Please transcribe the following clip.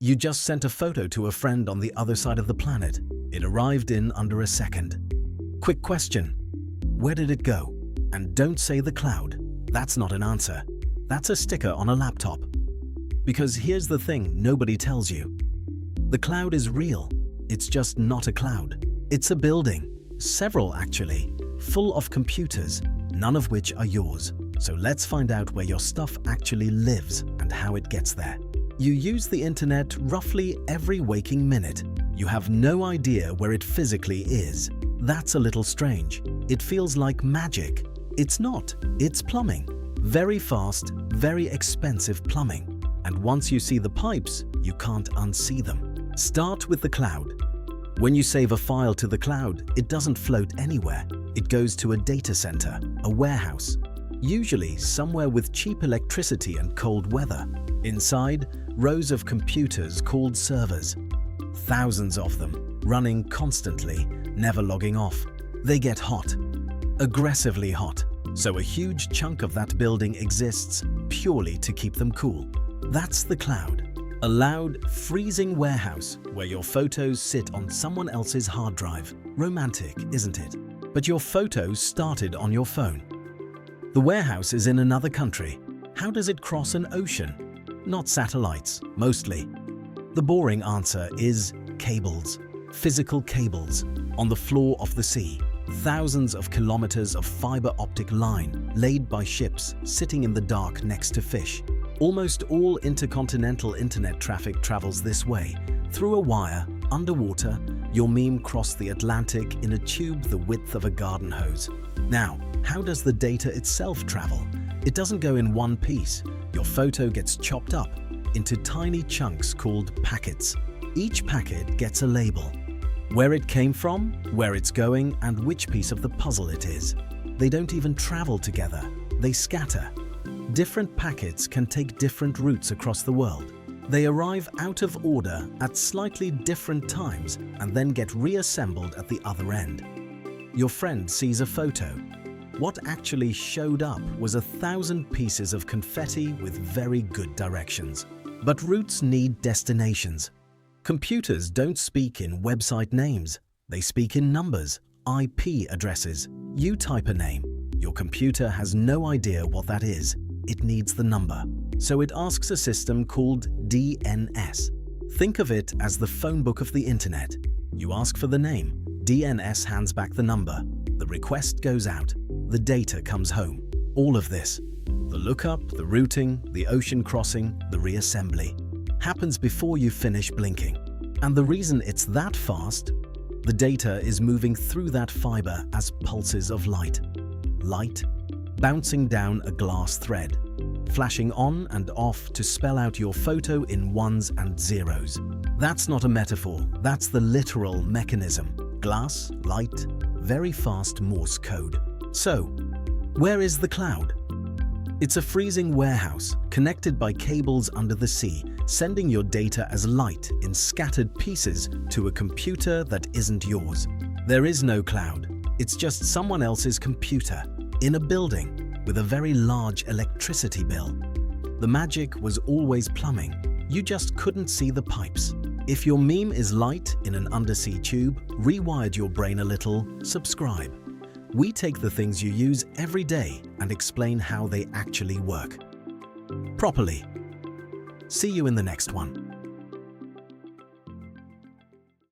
You just sent a photo to a friend on the other side of the planet. It arrived in under a second. Quick question. Where did it go? And don't say the cloud. That's not an answer. That's a sticker on a laptop. Because here's the thing nobody tells you. The cloud is real. It's just not a cloud. It's a building. Several actually. Full of computers, none of which are yours. So let's find out where your stuff actually lives and how it gets there. You use the internet roughly every waking minute. You have no idea where it physically is. That's a little strange. It feels like magic. It's not. It's plumbing. Very fast, very expensive plumbing. And once you see the pipes, you can't unsee them. Start with the cloud. When you save a file to the cloud, it doesn't float anywhere. It goes to a data center, a warehouse, usually somewhere with cheap electricity and cold weather. Inside, rows of computers called servers. Thousands of them, running constantly, never logging off. They get hot, aggressively hot, so a huge chunk of that building exists purely to keep them cool. That's the cloud. A loud, freezing warehouse where your photos sit on someone else's hard drive. Romantic, isn't it? But your photos started on your phone. The warehouse is in another country. How does it cross an ocean? Not satellites, mostly. The boring answer is cables. Physical cables on the floor of the sea. Thousands of kilometers of fiber optic line laid by ships sitting in the dark next to fish. Almost all intercontinental internet traffic travels this way. Through a wire, underwater, your meme crossed the Atlantic in a tube the width of a garden hose. Now, how does the data itself travel? It doesn't go in one piece. Your photo gets chopped up into tiny chunks called packets. Each packet gets a label. Where it came from, where it's going, and which piece of the puzzle it is. They don't even travel together. They scatter. Different packets can take different routes across the world. They arrive out of order at slightly different times and then get reassembled at the other end. Your friend sees a photo. What actually showed up was 1,000 pieces of confetti with very good directions. But routes need destinations. Computers don't speak in website names. They speak in numbers, IP addresses. You type a name. Your computer has no idea what that is. It needs the number. So it asks a system called DNS. Think of it as the phone book of the internet. You ask for the name. DNS hands back the number. The request goes out. The data comes home. All of this, the lookup, the routing, the ocean crossing, the reassembly, happens before you finish blinking. And the reason it's that fast, the data is moving through that fiber as pulses of light. Light bouncing down a glass thread, flashing on and off to spell out your photo in ones and zeros. That's not a metaphor, that's the literal mechanism. Glass, light, very fast Morse code. So, where is the cloud? It's a freezing warehouse connected by cables under the sea, sending your data as light in scattered pieces to a computer that isn't yours. There is no cloud. It's just someone else's computer in a building with a very large electricity bill. The magic was always plumbing. You just couldn't see the pipes. If your meme is light in an undersea tube, rewired your brain a little, subscribe. We take the things you use every day and explain how they actually work properly. See you in the next one.